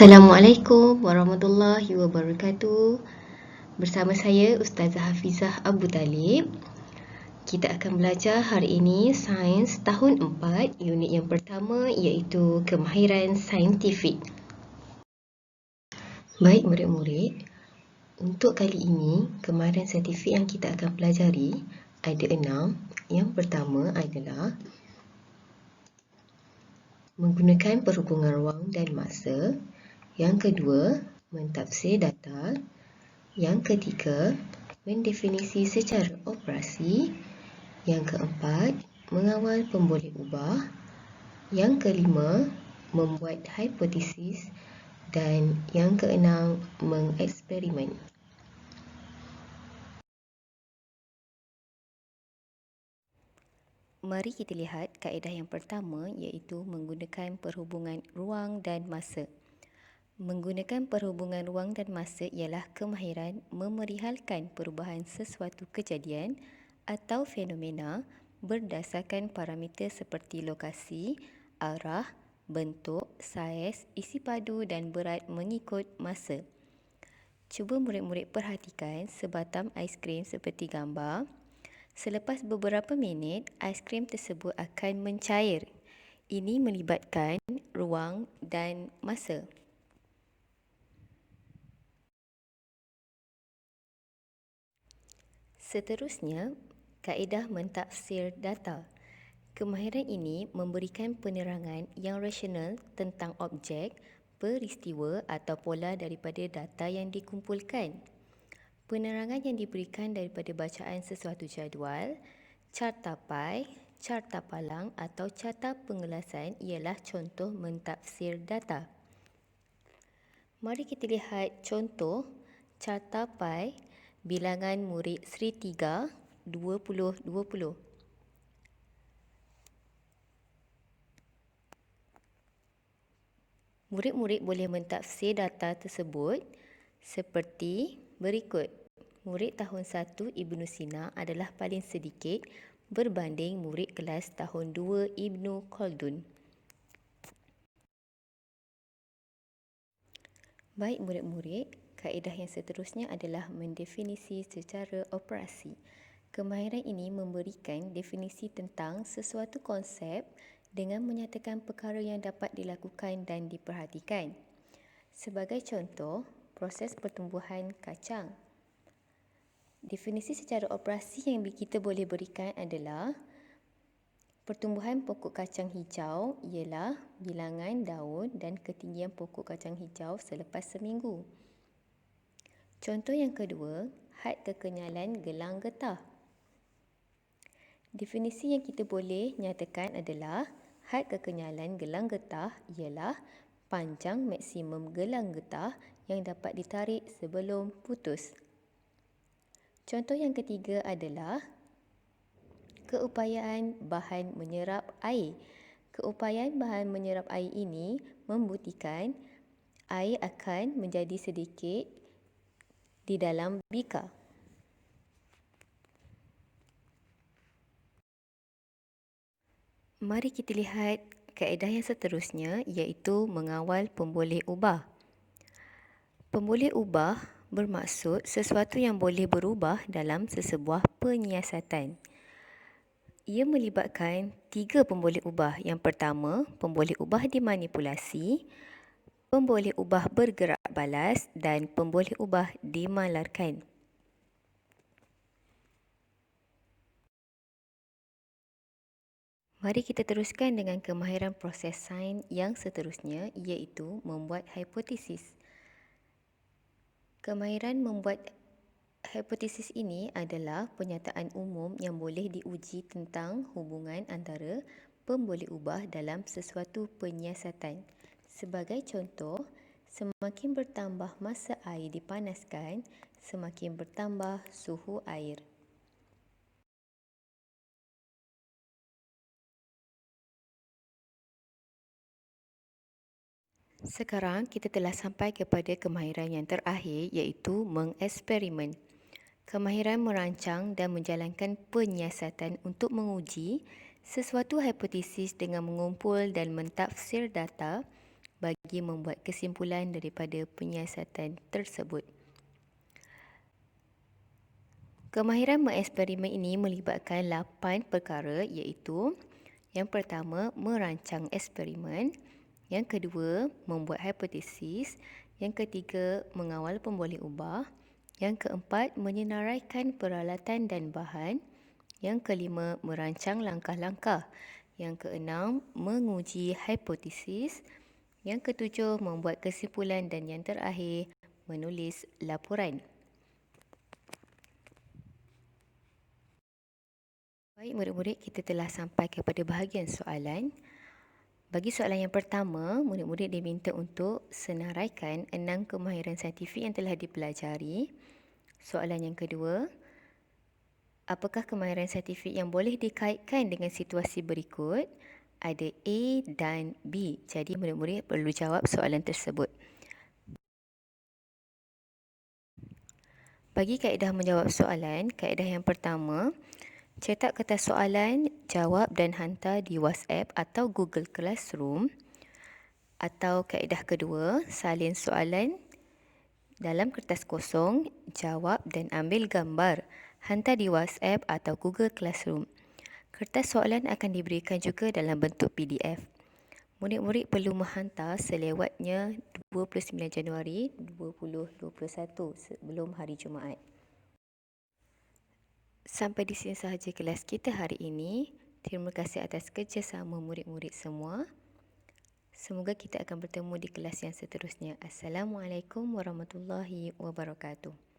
Assalamualaikum warahmatullahi wabarakatuh. Bersama saya Ustazah Hafizah Abu Talib. Kita akan belajar hari ini Sains tahun 4, unit yang pertama iaitu Kemahiran Saintifik. Baik murid-murid, untuk kali ini kemahiran saintifik yang kita akan pelajari ada 6. Yang pertama adalah menggunakan perhubungan ruang dan masa. Yang kedua, mentafsir data. Yang ketiga, mendefinisi secara operasi. Yang keempat, mengawal pemboleh ubah. Yang kelima, membuat hipotesis. Dan yang keenam, mengeksperimen. Mari kita lihat kaedah yang pertama iaitu menggunakan perhubungan ruang dan masa. Menggunakan perhubungan ruang dan masa ialah kemahiran memerihalkan perubahan sesuatu kejadian atau fenomena berdasarkan parameter seperti lokasi, arah, bentuk, saiz, isi padu dan berat mengikut masa. Cuba murid-murid perhatikan sebatang aiskrim seperti gambar. Selepas beberapa minit, aiskrim tersebut akan mencair. Ini melibatkan ruang dan masa. Seterusnya, kaedah mentafsir data. Kemahiran ini memberikan penerangan yang rasional tentang objek, peristiwa atau pola daripada data yang dikumpulkan. Penerangan yang diberikan daripada bacaan sesuatu jadual, carta pai, carta palang atau carta pengelasan ialah contoh mentafsir data. Mari kita lihat contoh carta pai bilangan murid Sri 3 2020. Murid-murid boleh mentafsir data tersebut seperti berikut. Murid tahun 1 Ibnu Sina adalah paling sedikit berbanding murid kelas tahun 2 Ibnu Khaldun. Baik murid-murid, kaedah yang seterusnya adalah mendefinisi secara operasi. Kemahiran ini memberikan definisi tentang sesuatu konsep dengan menyatakan perkara yang dapat dilakukan dan diperhatikan. Sebagai contoh, proses pertumbuhan kacang. Definisi secara operasi yang kita boleh berikan adalah pertumbuhan pokok kacang hijau ialah bilangan daun dan ketinggian pokok kacang hijau selepas seminggu. Contoh yang kedua, had kekenyalan gelang getah. Definisi yang kita boleh nyatakan adalah had kekenyalan gelang getah ialah panjang maksimum gelang getah yang dapat ditarik sebelum putus. Contoh yang ketiga adalah keupayaan bahan menyerap air. Keupayaan bahan menyerap air ini membuktikan air akan menjadi sedikit di dalam bika. Mari kita lihat kaedah yang seterusnya iaitu mengawal pemboleh ubah. Pemboleh ubah bermaksud sesuatu yang boleh berubah dalam sesebuah penyiasatan. Ia melibatkan 3 pemboleh ubah. Yang pertama, pemboleh ubah dimanipulasi, pemboleh ubah bergerak balas dan pemboleh ubah dimalarkan. Mari kita teruskan dengan kemahiran proses sains yang seterusnya iaitu membuat hipotesis. Kemahiran membuat hipotesis ini adalah pernyataan umum yang boleh diuji tentang hubungan antara pemboleh ubah dalam sesuatu penyiasatan. Sebagai contoh, semakin bertambah masa air dipanaskan, semakin bertambah suhu air. Sekarang kita telah sampai kepada kemahiran yang terakhir iaitu mengeksperimen. Kemahiran merancang dan menjalankan penyiasatan untuk menguji sesuatu hipotesis dengan mengumpul dan mentafsir data bagi membuat kesimpulan daripada penyiasatan tersebut. Kemahiran mengeksperimen ini melibatkan 8 perkara iaitu yang pertama, merancang eksperimen. Yang kedua, membuat hipotesis. Yang ketiga, mengawal pemboleh ubah. Yang keempat, menyenaraikan peralatan dan bahan. Yang kelima, merancang langkah-langkah. Yang keenam, menguji hipotesis. Yang ketujuh, membuat kesimpulan. Dan yang terakhir, menulis laporan. Baik murid-murid, kita telah sampai kepada bahagian soalan. Bagi soalan yang pertama, murid-murid diminta untuk senaraikan 6 kemahiran saintifik yang telah dipelajari. Soalan yang kedua, apakah kemahiran saintifik yang boleh dikaitkan dengan situasi berikut? Ada A dan B. Jadi murid-murid perlu jawab soalan tersebut. Bagi kaedah menjawab soalan, kaedah yang pertama, cetak kertas soalan, jawab dan hantar di WhatsApp atau Google Classroom. Atau kaedah kedua, salin soalan dalam kertas kosong, jawab dan ambil gambar, hantar di WhatsApp atau Google Classroom. Kertas soalan akan diberikan juga dalam bentuk PDF. Murid-murid perlu menghantar selewatnya 29 Januari 2021 sebelum hari Jumaat. Sampai di sini sahaja kelas kita hari ini. Terima kasih atas kerjasama murid-murid semua. Semoga kita akan bertemu di kelas yang seterusnya. Assalamualaikum warahmatullahi wabarakatuh.